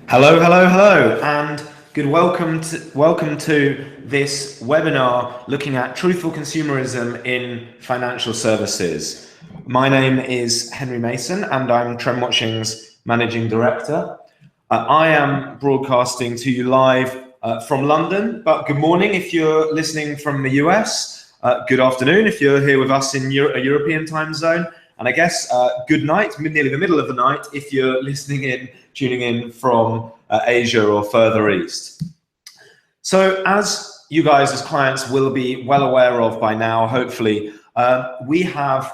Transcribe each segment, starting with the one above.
Hello, hello, hello, and welcome to this webinar looking at truthful consumerism in financial services. My name is Henry Mason, and I'm TrendWatching's managing director. I am broadcasting to you live from London, but good morning if you're listening from the US. Good afternoon if you're here with us in a European time zone. And I guess good night, nearly the middle of the night, if you're tuning in from Asia or further east. So as you guys as clients will be well aware of by now, hopefully, we have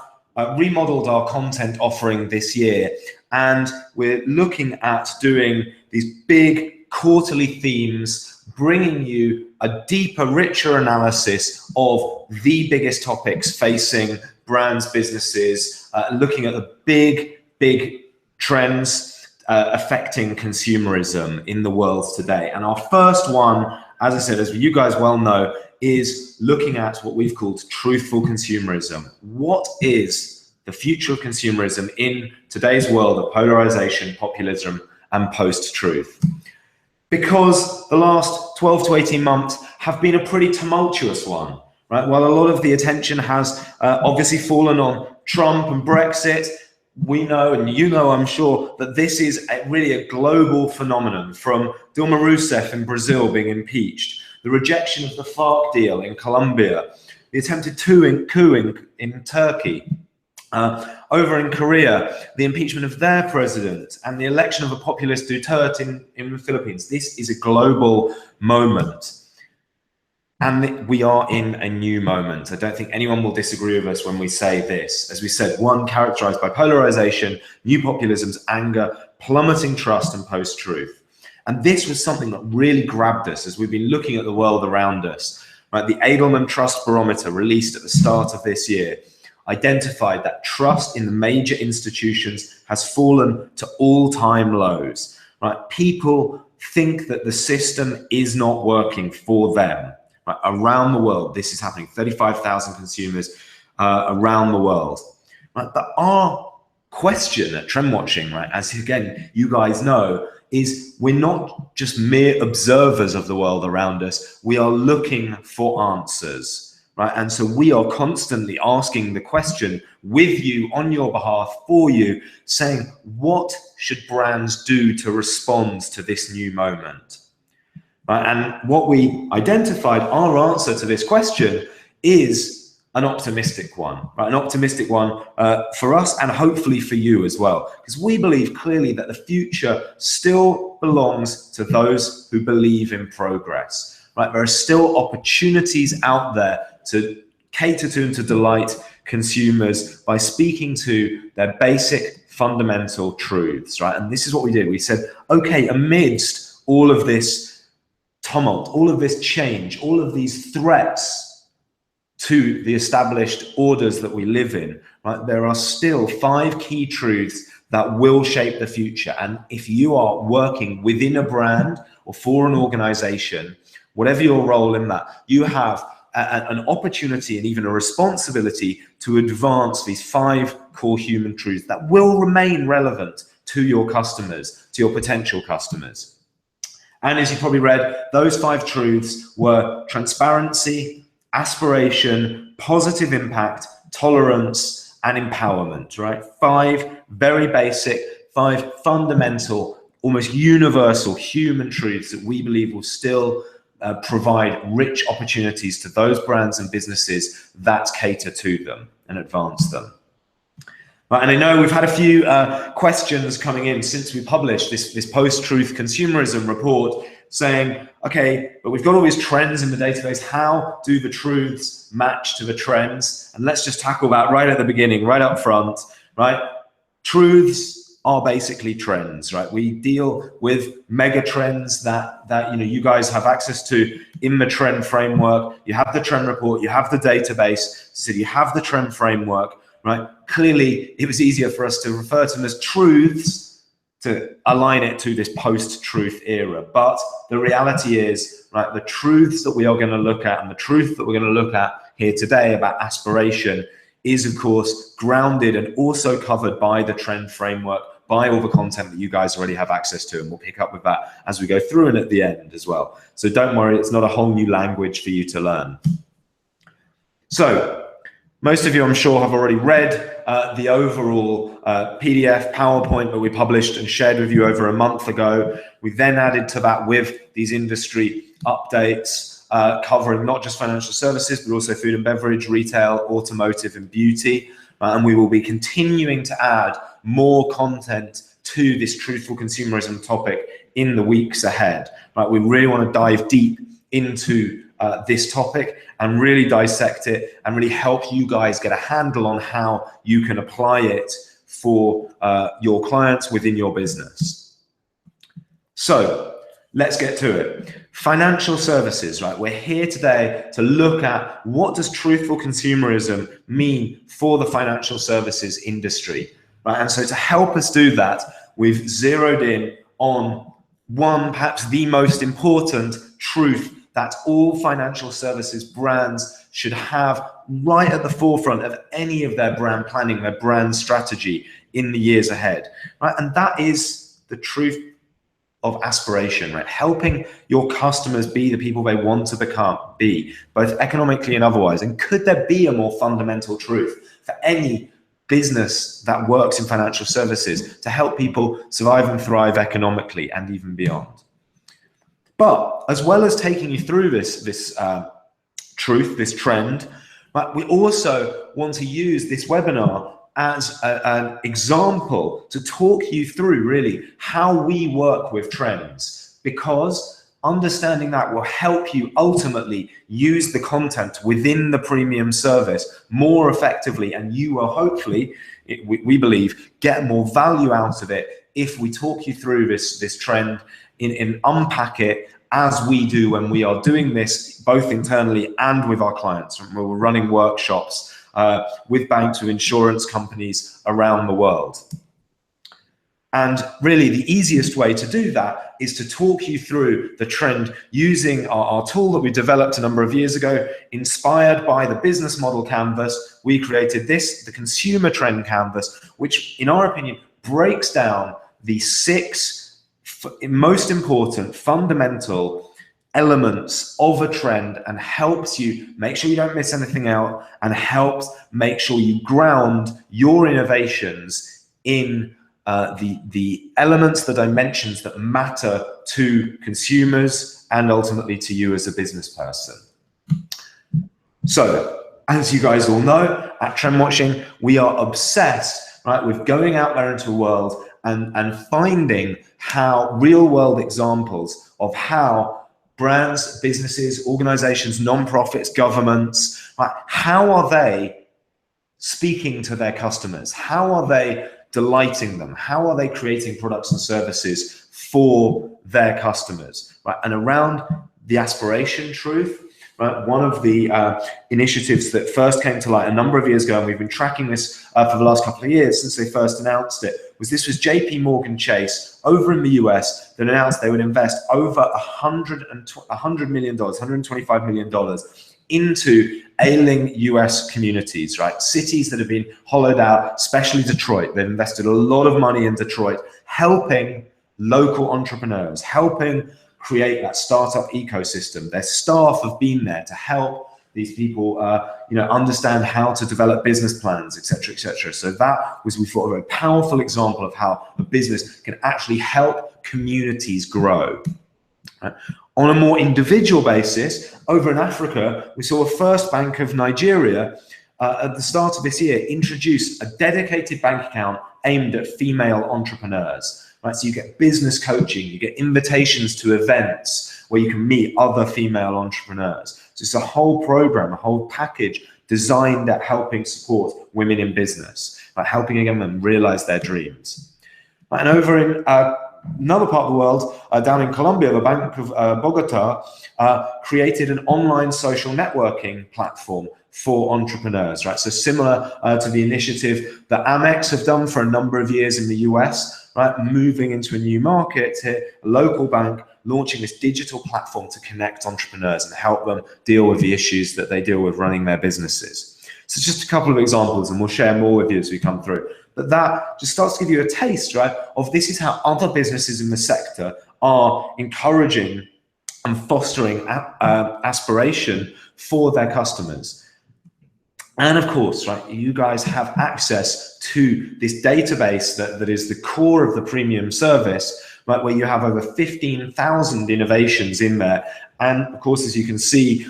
remodeled our content offering this year, and we're looking at doing these big quarterly themes, bringing you a deeper, richer analysis of the biggest topics facing brands, businesses, looking at the big trends affecting consumerism in the world today. And our first one, as I said, as you guys well know, is looking at what we've called truthful consumerism. What is the future of consumerism in today's world of polarization, populism, and post-truth? Because the last 12 to 18 months have been a pretty tumultuous one, right? While a lot of the attention has obviously fallen on Trump and Brexit, we know, and you know, I'm sure, that this is really a global phenomenon, from Dilma Rousseff in Brazil being impeached, the rejection of the FARC deal in Colombia, the attempted coup in Turkey, over in Korea, the impeachment of their president, and the election of a populist Duterte in the Philippines. This is a global moment. And we are in a new moment. I don't think anyone will disagree with us when we say this. As we said, one characterized by polarization, new populisms, anger, plummeting trust, and post-truth. And this was something that really grabbed us as we've been looking at the world around us. Right? The Edelman Trust Barometer, released at the start of this year, identified that trust in the major institutions has fallen to all-time lows. Right? People think that the system is not working for them. Right, around the world, this is happening. 35,000 consumers around the world. Right, but our question at TrendWatching, right, as again you guys know, is we're not just mere observers of the world around us. We are looking for answers, right? And so we are constantly asking the question with you, on your behalf, for you, saying, what should brands do to respond to this new moment? And what we identified, our answer to this question is an optimistic one, right? An optimistic one for us and hopefully for you as well, because we believe clearly that the future still belongs to those who believe in progress, right? There are still opportunities out there to cater to and to delight consumers by speaking to their basic fundamental truths, right? And this is what we did. We said, okay, amidst all of this tumult, all of this change, all of these threats to the established orders that we live in, right, there are still 5 key truths that will shape the future. And if you are working within a brand or for an organization, whatever your role in that, you have an opportunity and even a responsibility to advance these 5 core human truths that will remain relevant to your customers, to your potential customers. And as you probably read, those 5 truths were transparency, aspiration, positive impact, tolerance, and empowerment, right? 5 very basic, 5 fundamental, almost universal human truths that we believe will still provide rich opportunities to those brands and businesses that cater to them and advance them. And I know we've had a few questions coming in since we published this post-truth consumerism report saying, okay, but we've got all these trends in the database. How do the truths match to the trends? And let's just tackle that right at the beginning, right up front, right? Truths are basically trends, right? We deal with mega trends that you guys have access to in the trend framework. You have the trend report, you have the database, so you have the trend framework. Right? Clearly, it was easier for us to refer to them as truths to align it to this post-truth era. But the reality is, right, the truths that we are going to look at and the truth that we're going to look at here today about aspiration is, of course, grounded and also covered by the trend framework, buy all the content that you guys already have access to, and we'll pick up with that as we go through and at the end as well. So don't worry, it's not a whole new language for you to learn. So most of you, I'm sure, have already read the overall PDF, PowerPoint that we published and shared with you over a month ago. We then added to that with these industry updates covering not just financial services, but also food and beverage, retail, automotive, and beauty. And we will be continuing to add more content to this truthful consumerism topic in the weeks ahead. Right? We really want to dive deep into this topic and really dissect it and really help you guys get a handle on how you can apply it for your clients within your business. So let's get to it. Financial services, right? We're here today to look at what does truthful consumerism mean for the financial services industry, right? And so to help us do that, we've zeroed in on one, perhaps the most important truth that all financial services brands should have right at the forefront of any of their brand planning, their brand strategy in the years ahead, right? And that is the truth of aspiration, right? Helping your customers be the people they want to be, both economically and otherwise. And could there be a more fundamental truth for any business that works in financial services to help people survive and thrive economically and even beyond? But as well as taking you through this truth, this trend, but we also want to use this webinar as an example to talk you through really how we work with trends, because understanding that will help you ultimately use the content within the premium service more effectively, and you will hopefully, we believe, get more value out of it if we talk you through this trend and unpack it as we do when we are doing this both internally and with our clients. We're running workshops with banks, with insurance companies around the world. And really the easiest way to do that is to talk you through the trend using our tool that we developed a number of years ago. Inspired by the business model canvas, we created this, the consumer trend canvas, which in our opinion breaks down the 6 most important fundamental elements of a trend and helps you make sure you don't miss anything out, and helps make sure you ground your innovations in the elements, the dimensions that matter to consumers and ultimately to you as a business person. So, as you guys all know, at Trend Watching, we are obsessed, right, with going out there into the world and finding how real world examples of how brands, businesses, organizations, non-profits, governments, right, how are they speaking to their customers? How are they delighting them? How are they creating products and services for their customers? Right? And around the aspiration truth, right, one of the initiatives that first came to light a number of years ago, and we've been tracking this for the last couple of years since they first announced it, was JP Morgan Chase over in the US that announced they would invest over $100 million, $125 million into ailing US communities, right? Cities that have been hollowed out, especially Detroit. They've invested a lot of money in Detroit, helping local entrepreneurs, helping create that startup ecosystem. Their staff have been there to help these people, understand how to develop business plans, et cetera, et cetera. So that was, we thought, a very powerful example of how a business can actually help communities grow. Right? On a more individual basis, over in Africa, we saw a First Bank of Nigeria at the start of this year introduce a dedicated bank account aimed at female entrepreneurs. Right, so you get business coaching, you get invitations to events where you can meet other female entrepreneurs. So it's a whole program, a whole package designed at helping support women in business, right, helping them realize their dreams. Right, and over in another part of the world, down in Colombia, the Bank of Bogota created an online social networking platform for entrepreneurs, right? So similar to the initiative that Amex have done for a number of years in the US, right? Moving into a new market here, a local bank launching this digital platform to connect entrepreneurs and help them deal with the issues that they deal with running their businesses. So just a couple of examples, and we'll share more with you as we come through. But that just starts to give you a taste, right, of this is how other businesses in the sector are encouraging and fostering aspiration for their customers. And of course, right, you guys have access to this database that is the core of the premium service, right, where you have over 15,000 innovations in there. And of course, as you can see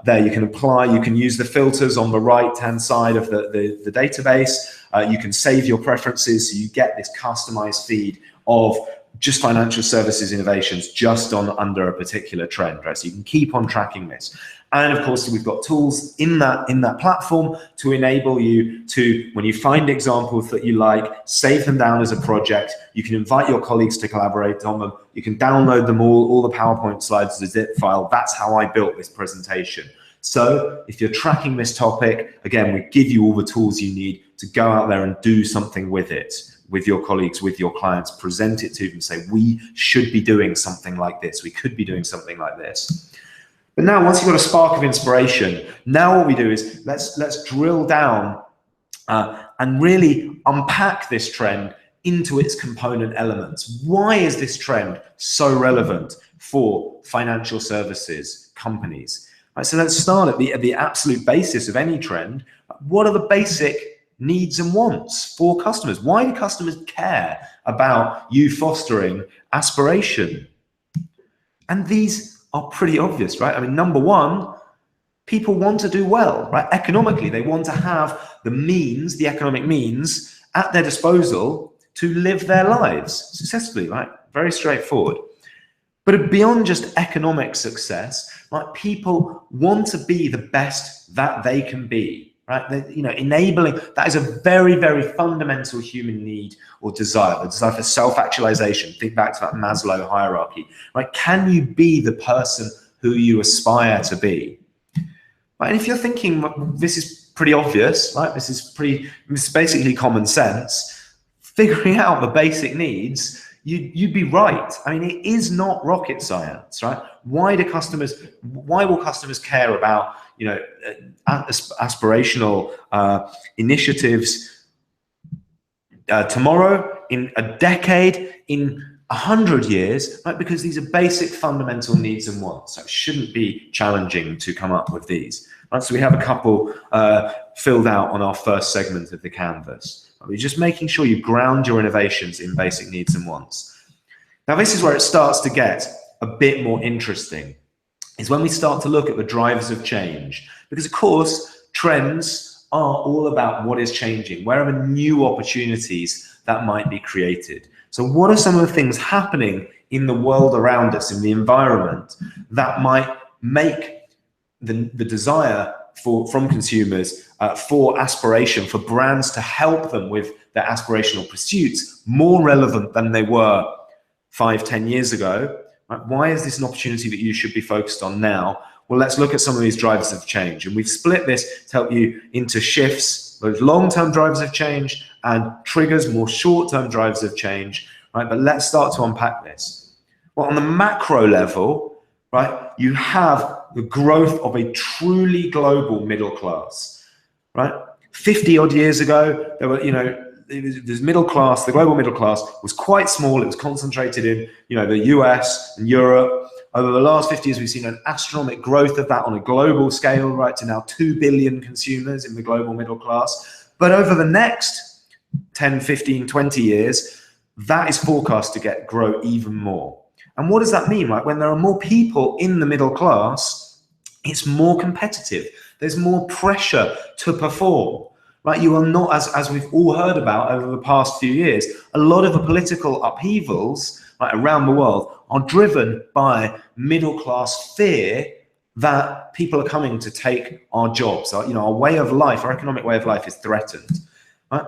there, you can apply, you can use the filters on the right-hand side of the database. You can save your preferences, so you get this customized feed of just financial services innovations just on under a particular trend, right? So you can keep on tracking this. And of course, we've got tools in that platform to enable you to, when you find examples that you like, save them down as a project. You can invite your colleagues to collaborate on them. You can download them all the PowerPoint slides as a zip file. That's how I built this presentation. So if you're tracking this topic, again, we give you all the tools you need to go out there and do something with it, with your colleagues, with your clients, present it to them, say, we should be doing something like this. We could be doing something like this. But now, once you've got a spark of inspiration, now what we do is let's drill down and really unpack this trend into its component elements. Why is this trend so relevant for financial services companies? Right, so let's start at the absolute basis of any trend. What are the basic needs and wants for customers? Why do customers care about you fostering aspiration? And these are pretty obvious, right? I mean, number one, people want to do well, right? Economically, they want to have the means, the economic means at their disposal to live their lives successfully, right? Very straightforward. But beyond just economic success, right, people want to be the best that they can be, right? Enabling, that is a very, very fundamental human need or desire, the desire for self-actualization. Think back to that Maslow hierarchy, right? Can you be the person who you aspire to be? Right? And if you're thinking, this is pretty obvious, right? This is basically common sense. Figuring out the basic needs, you'd be right. I mean, it is not rocket science, right? Why will customers care about, aspirational initiatives tomorrow, in a decade, in 100 years, right? Because these are basic fundamental needs and wants. So it shouldn't be challenging to come up with these. Right? So we have a couple filled out on our first segment of the canvas. We're just making sure you ground your innovations in basic needs and wants. Now, this is where it starts to get a bit more interesting, is when we start to look at the drivers of change. Because, of course, trends are all about what is changing. Where are the new opportunities that might be created? So what are some of the things happening in the world around us, in the environment, that might make the desire from consumers for aspiration, for brands to help them with their aspirational pursuits more relevant than they were 5-10 years ago? Right? Why is this an opportunity that you should be focused on now? Well, let's look at some of these drivers of change. And we've split this to help you into shifts, those long-term drivers of change, and triggers, more short-term drivers of change. Right? But let's start to unpack this. Well, on the macro level, right, you have the growth of a truly global middle class, right? 50 odd years ago, there were, this middle class, the global middle class was quite small. It was concentrated in, the US and Europe. Over the last 50 years, we've seen an astronomical growth of that on a global scale, right, to now 2 billion consumers in the global middle class. But over the next 10, 15, 20 years, that is forecast to grow even more. And what does that mean, right? When there are more people in the middle class, it's more competitive. There's more pressure to perform, right? You are not, as we've all heard about over the past few years, a lot of the political upheavals, right, around the world are driven by middle class fear that people are coming to take our jobs. Our way of life, our economic way of life is threatened, right?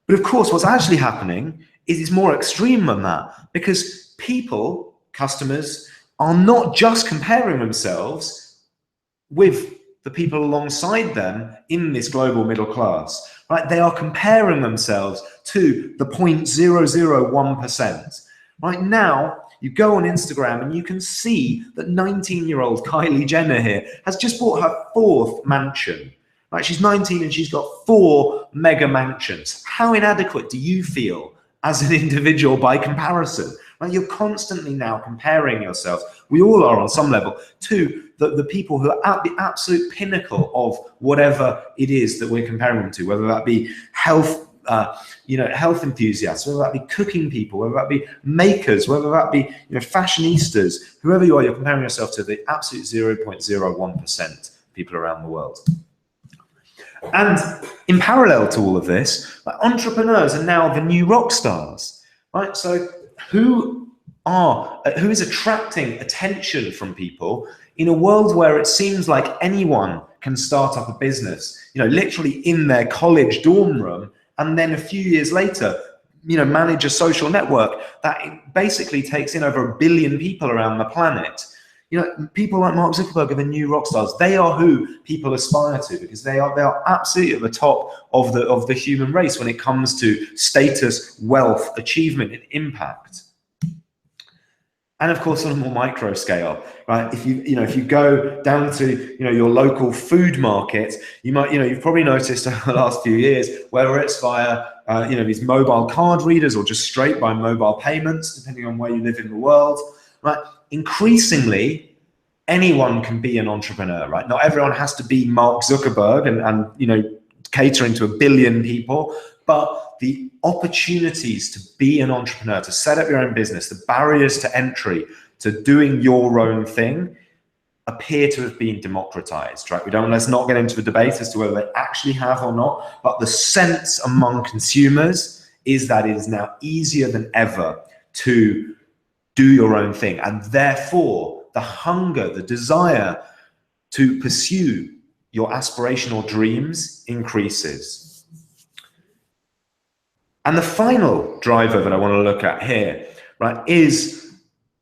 But of course, what's actually happening is it's more extreme than that, because customers are not just comparing themselves with the people alongside them in this global middle class, right? They are comparing themselves to the 0.001%. Right now, you go on Instagram and you can see that 19-year-old Kylie Jenner here has just bought her 4th mansion, right? She's 19 and she's got 4 mega mansions. How inadequate do you feel as an individual by comparison? Right? You're constantly now comparing yourselves. We all are on some level to the people who are at the absolute pinnacle of whatever it is that we're comparing them to, whether that be health, health enthusiasts, whether that be cooking people, whether that be makers, whether that be fashionistas, whoever you are, you're comparing yourself to the absolute 0.01% people around the world. And in parallel to all of this, entrepreneurs are now the new rock stars, right? So who is attracting attention from people in a world where it seems like anyone can start up a business, literally in their college dorm room, and then a few years later, manage a social network that basically takes in over 1 billion people around the planet. People like Mark Zuckerberg are the new rock stars. They are who people aspire to, because they are absolutely at the top of the human race when it comes to status, wealth, achievement, and impact. And of course, on a more micro scale, right? If you go down to your local food market, you've probably noticed over the last few years, whether it's via these mobile card readers or just straight by mobile payments, depending on where you live in the world, right? Increasingly, anyone can be an entrepreneur, right? Not everyone has to be Mark Zuckerberg and catering to 1 billion people, but the opportunities to be an entrepreneur, to set up your own business, the barriers to entry to doing your own thing appear to have been democratized, right? Let's not get into a debate as to whether they actually have or not, but the sense among consumers is that it is now easier than ever to do your own thing. And therefore, the hunger, the desire to pursue your aspirational dreams increases. And the final driver that I want to look at here, right, is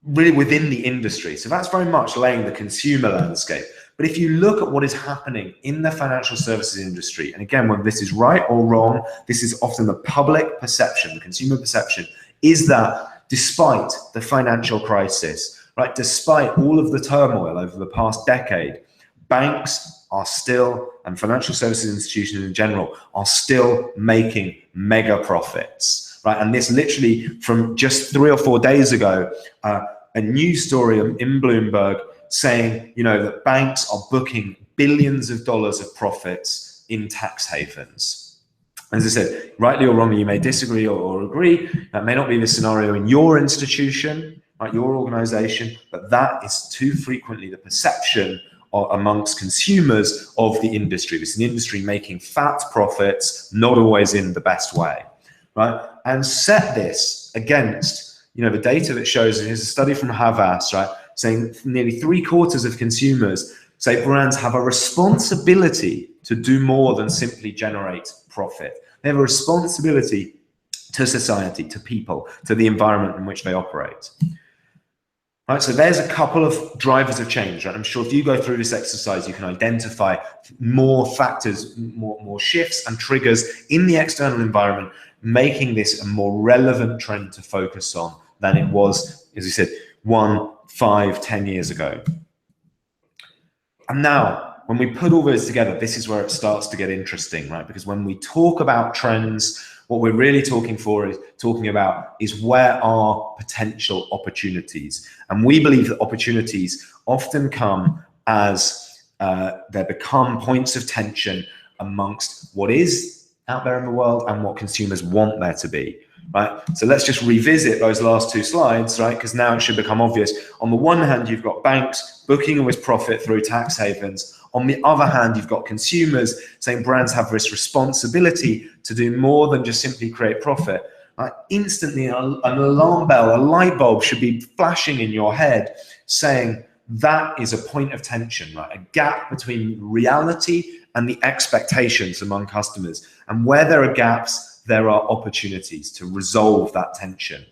really within the industry. So that's very much laying the consumer landscape. But if you look at what is happening in the financial services industry, and again, whether this is right or wrong, this is often the public perception, the consumer perception, is that despite the financial crisis, right, despite all of the turmoil over the past decade, banks are still, and financial services institutions in general, are still making mega profits, right? And this literally from just 3 or 4 days ago, a news story in Bloomberg saying, that banks are booking billions of dollars of profits in tax havens. As I said, rightly or wrongly, you may disagree or agree. That may not be the scenario in your institution, right, your organization, but that is too frequently the perception amongst consumers of the industry. It's an industry making fat profits, not always in the best way, right? And set this against, the data that shows, here's a study from Havas, right, saying nearly 3/4 of consumers say brands have a responsibility to do more than simply generate profit. They have a responsibility to society, to people, to the environment in which they operate. Right, so there's a couple of drivers of change, right? I'm sure if you go through this exercise, you can identify more factors, more shifts and triggers in the external environment, making this a more relevant trend to focus on than it was, as we said, 1, 5, 10 years ago. And now, when we put all this together, this is where it starts to get interesting, right? Because when we talk about trends, what we're really talking about is where are potential opportunities. And we believe that opportunities often come as they become points of tension amongst what is out there in the world and what consumers want there to be, right? So let's just revisit those last 2 slides, right? Because now it should become obvious. On the one hand, you've got banks booking with profit through tax havens. On the other hand, you've got consumers saying brands have this responsibility to do more than just simply create profit. Instantly, an alarm bell, a light bulb should be flashing in your head saying that is a point of tension, right? A gap between reality and the expectations among customers. And where there are gaps, there are opportunities to resolve that tension.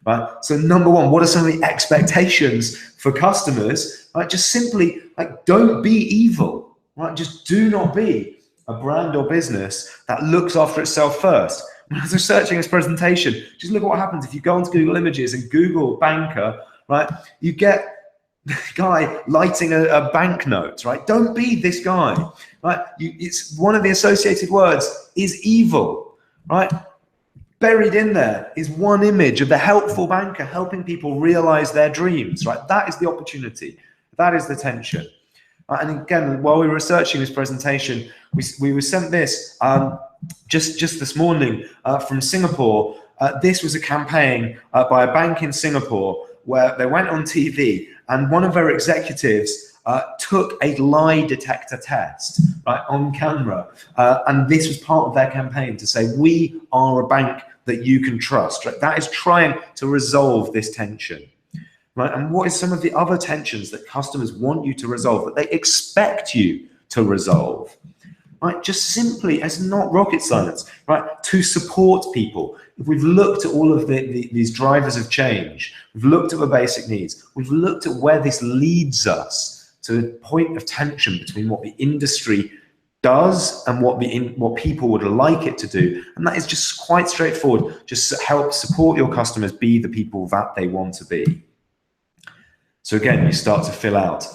Right? So number one, what are some of the expectations for customers? Right? Just simply don't be evil, right? Just do not be a brand or business that looks after itself first. When I was researching this presentation, just look at what happens if you go onto Google Images and Google banker, right? You get guy lighting a banknote, right? Don't be this guy, right? It's one of the associated words is evil, right? Buried in there is one image of the helpful banker helping people realize their dreams, right? That is the opportunity. That is the tension. And again, while we were researching this presentation, we were sent this just this morning from Singapore. This was a campaign by a bank in Singapore where they went on TV and one of their executives took a lie detector test, right, on camera. And this was part of their campaign to say, we are a bank that you can trust, right? That is trying to resolve this tension, right? And what is some of the other tensions that customers want you to resolve, that they expect you to resolve? Right, just simply, as not rocket science, right, to support people. If we've looked at all of these drivers of change, we've looked at the basic needs, we've looked at where this leads us to the point of tension between what the industry does and what people would like it to do, and that is just quite straightforward. Just help support your customers be the people that they want to be. So again, you start to fill out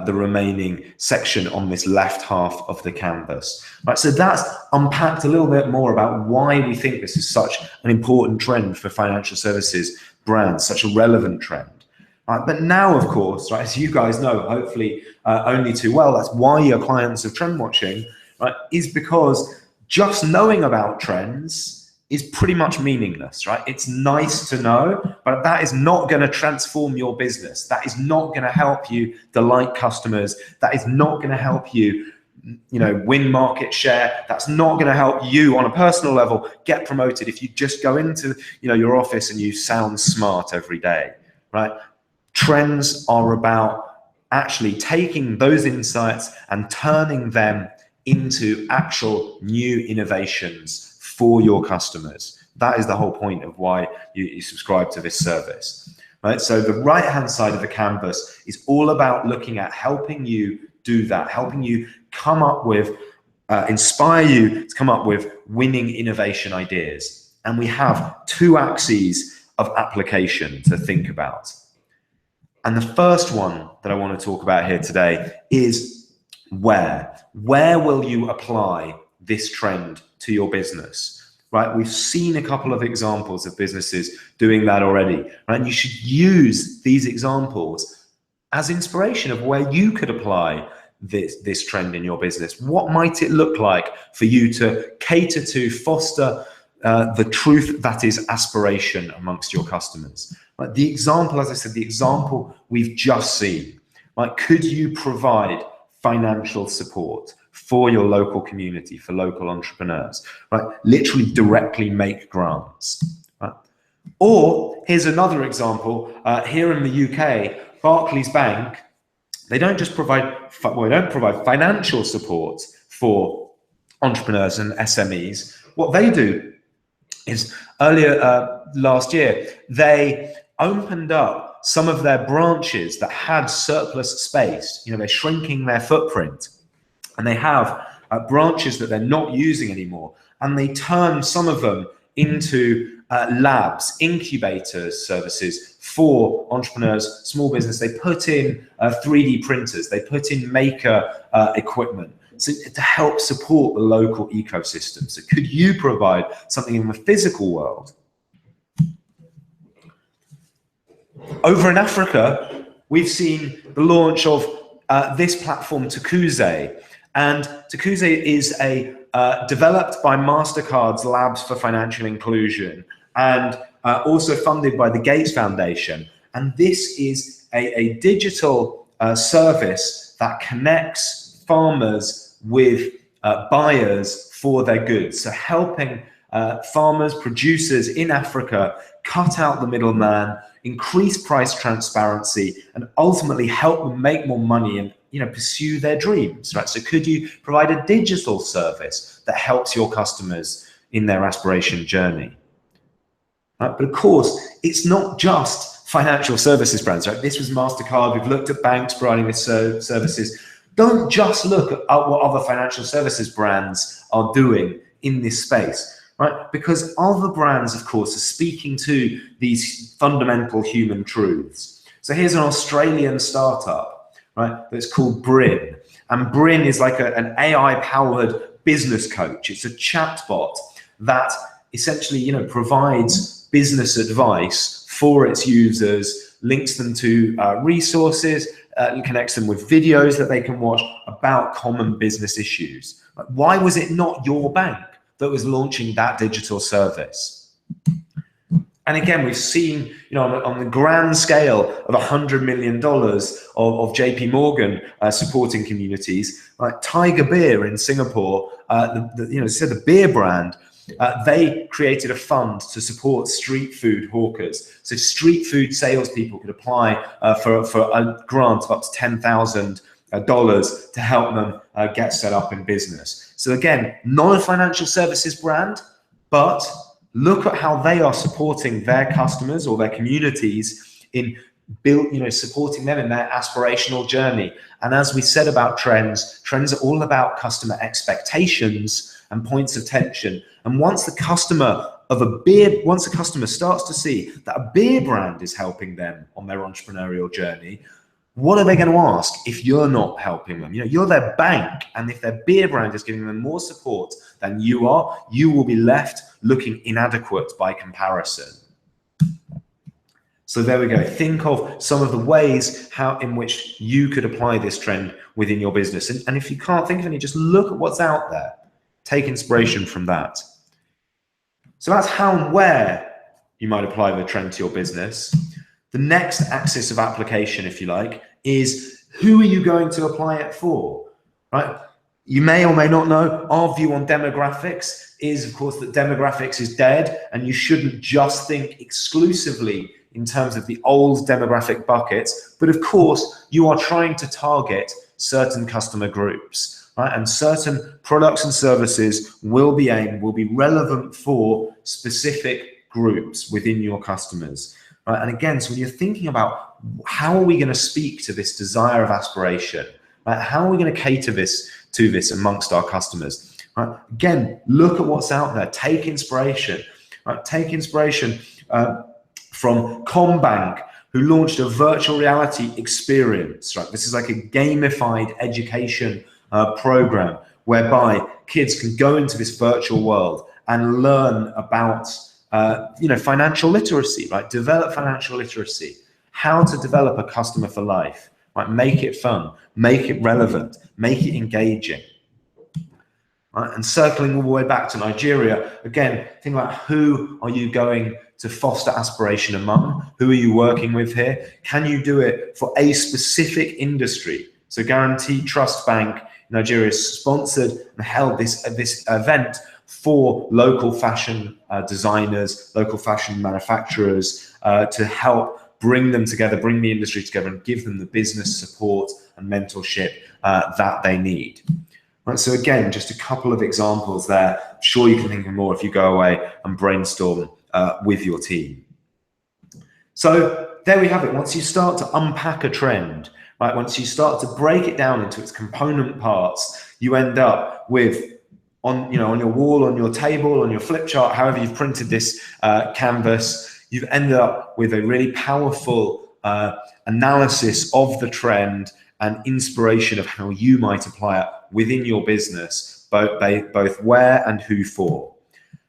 the remaining section on this left half of the canvas. Right, so that's unpacked a little bit more about why we think this is such an important trend for financial services brands, such a relevant trend. Right, but now, of course, right, as you guys know, hopefully only too well, that's why you're clients of Trend Watching, right, is because just knowing about trends is pretty much meaningless, right? It's nice to know, but that is not going to transform your business. That is not going to help you delight customers. That is not going to help you, win market share. That's not going to help you on a personal level get promoted if you just go into, your office and you sound smart every day, right? Trends are about actually taking those insights and turning them into actual new innovations for your customers. That is the whole point of why you subscribe to this service, right? So the right-hand side of the canvas is all about looking at helping you do that, helping you come up with, inspire you to come up with winning innovation ideas. And we have two axes of application to think about. And the first one that I want to talk about here today is where. Where will you apply this trend to your business, right? We've seen a couple of examples of businesses doing that already, right? And you should use these examples as inspiration of where you could apply this trend in your business. What might it look like for you to cater to, foster the truth that is aspiration amongst your customers? Right? The example, as I said, the example we've just seen, right? Could you provide financial support for your local community, for local entrepreneurs, right? Literally directly make grants, right? Or here's another example. Here in the UK, Barclays Bank, they don't just provide, they don't provide financial support for entrepreneurs and SMEs. What they do is earlier last year, they opened up some of their branches that had surplus space. They're shrinking their footprint. And they have branches that they're not using anymore. And they turn some of them into labs, incubators, services for entrepreneurs, small business. They put in 3D printers. They put in maker equipment to help support the local ecosystem. So could you provide something in the physical world? Over in Africa, we've seen the launch of this platform, Tukuze. And Tukuze is developed by MasterCard's Labs for Financial Inclusion and also funded by the Gates Foundation. And this is a digital service that connects farmers with buyers for their goods. So helping farmers, producers in Africa cut out the middleman, increase price transparency, and ultimately help them make more money and pursue their dreams, right? So could you provide a digital service that helps your customers in their aspiration journey? Right? But of course, it's not just financial services brands, right? This was MasterCard. We've looked at banks providing this services. Don't just look at what other financial services brands are doing in this space, right? Because other brands, of course, are speaking to these fundamental human truths. So here's an Australian startup, right, that's called Bryn. And Bryn is like an AI-powered business coach. It's a chatbot that essentially, provides business advice for its users, links them to resources, and connects them with videos that they can watch about common business issues. Why was it not your bank that was launching that digital service? And again, we've seen, on the grand scale of $100 million of JP Morgan supporting communities, like Tiger Beer in Singapore, the beer brand, they created a fund to support street food hawkers. So street food salespeople could apply for a grant of up to $10,000 to help them get set up in business. So again, not a financial services brand, but look at how they are supporting their customers or their communities in supporting them in their aspirational journey. And as we said about trends are all about customer expectations and points of tension. And once the customer starts to see that a beer brand is helping them on their entrepreneurial journey, what are they going to ask if you're not helping them? You're their bank, and if their beer brand is giving them more support than you are, you will be left looking inadequate by comparison. So there we go. Think of some of the ways in which you could apply this trend within your business. And if you can't think of any, just look at what's out there. Take inspiration from that. So that's how and where you might apply the trend to your business. The next axis of application, if you like, is who are you going to apply it for, right? You may or may not know our view on demographics is, of course, that demographics is dead, and you shouldn't just think exclusively in terms of the old demographic buckets, but of course, you are trying to target certain customer groups, right? And certain products and services will be relevant for specific groups within your customers. Right? And again, so when you're thinking about how are we going to speak to this desire of aspiration, right? How are we going to cater to this amongst our customers? Right? Again, look at what's out there. Take inspiration. Right? Take inspiration from CommBank, who launched a virtual reality experience. Right? This is like a gamified education program whereby kids can go into this virtual world and learn about financial literacy, right? Develop financial literacy, how to develop a customer for life, right? Make it fun, make it relevant, make it engaging. Right? And circling all the way back to Nigeria, again, think about who are you going to foster aspiration among? Who are you working with here? Can you do it for a specific industry? So Guaranteed Trust Bank Nigeria sponsored and held this event for local fashion designers, local fashion manufacturers, to help bring them together, bring the industry together, and give them the business support and mentorship that they need. Right, so again, just a couple of examples there. I'm sure you can think of more if you go away and brainstorm with your team. So there we have it. Once you start to unpack a trend, right, once you start to break it down into its component parts, you end up with on your wall, on your table, on your flip chart, however you've printed this canvas, you've ended up with a really powerful analysis of the trend and inspiration of how you might apply it within your business, both where and who for.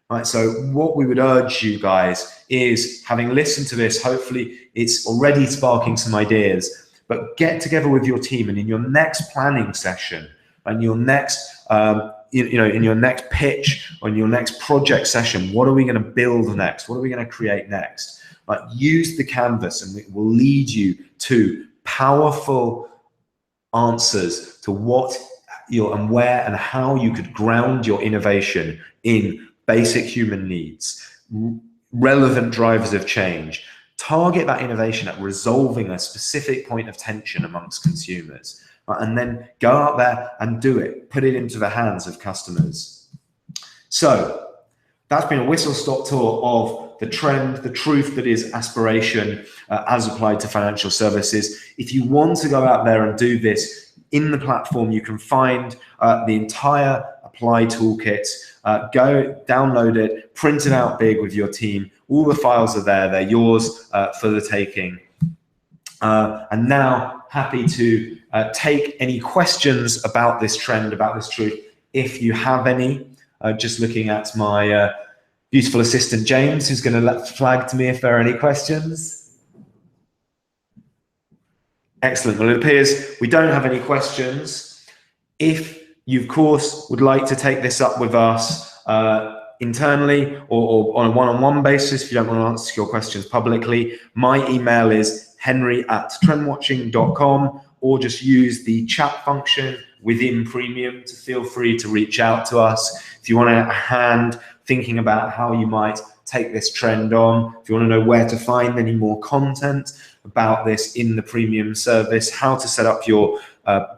Right, so what we would urge you guys is, having listened to this, hopefully it's already sparking some ideas, but get together with your team, and in your next planning session, and your next in your next pitch or in your next project session, what are we going to build next? What are we going to create next? Like, use the canvas, and it will lead you to powerful answers to what and where and how you could ground your innovation in basic human needs, relevant drivers of change. Target that innovation at resolving a specific point of tension amongst consumers. And then go out there and do it. Put it into the hands of customers. So that's been a whistle-stop tour of the trend, the truth that is aspiration as applied to financial services. If you want to go out there and do this in the platform, you can find the entire Apply toolkit. Go download it, print it out big with your team. All the files are there. They're yours for the taking. And now happy to take any questions about this trend, about this truth, if you have any. Just looking at my beautiful assistant, James, who's going to flag to me if there are any questions. Excellent. Well, it appears we don't have any questions. If you, of course, would like to take this up with us internally or on a one-on-one basis, if you don't want to answer your questions publicly, my email is henry@trendwatching.com, or just use the chat function within Premium to feel free to reach out to us. If you want a hand thinking about how you might take this trend on, if you want to know where to find any more content about this in the Premium service, how to set up your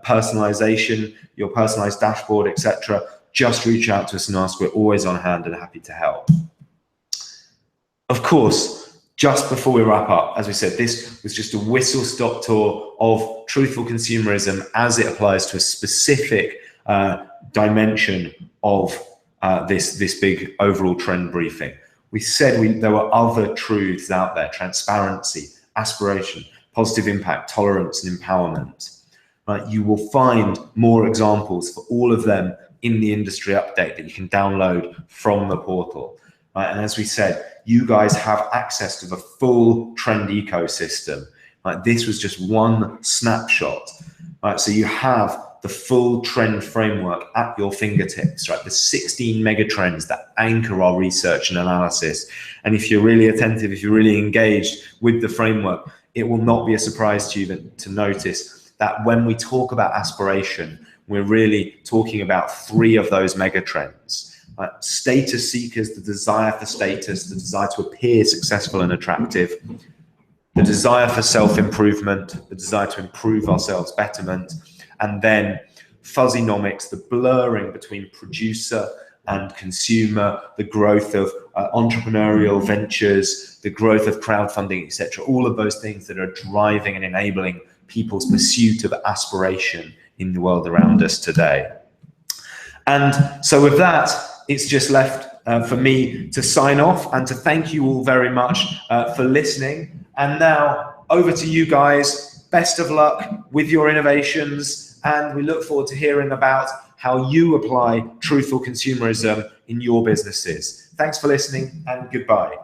personalization, your personalized dashboard, etc., just reach out to us and ask. We're always on hand and happy to help. Of course, just before we wrap up, as we said, this was just a whistle-stop tour of Truthful Consumerism as it applies to a specific dimension of this big overall trend briefing. We said there were other truths out there: transparency, aspiration, positive impact, tolerance, and empowerment. Right? You will find more examples for all of them in the industry update that you can download from the portal. Right? And as we said, you guys have access to the full trend ecosystem. Right? This was just one snapshot. Right? So you have the full trend framework at your fingertips, right? The 16 mega trends that anchor our research and analysis. And if you're really attentive, if you're really engaged with the framework, it will not be a surprise to you to notice that when we talk about aspiration, we're really talking about 3 of those mega trends. Status seekers, the desire for status, the desire to appear successful and attractive, the desire for self-improvement, the desire to improve ourselves, betterment, and then fuzzynomics, the blurring between producer and consumer, the growth of entrepreneurial ventures, the growth of crowdfunding, etc. All of those things that are driving and enabling people's pursuit of aspiration in the world around us today. And so with that, it's just left for me to sign off and to thank you all very much for listening. And now over to you guys. Best of luck with your innovations, and we look forward to hearing about how you apply truthful consumerism in your businesses. Thanks for listening, and goodbye.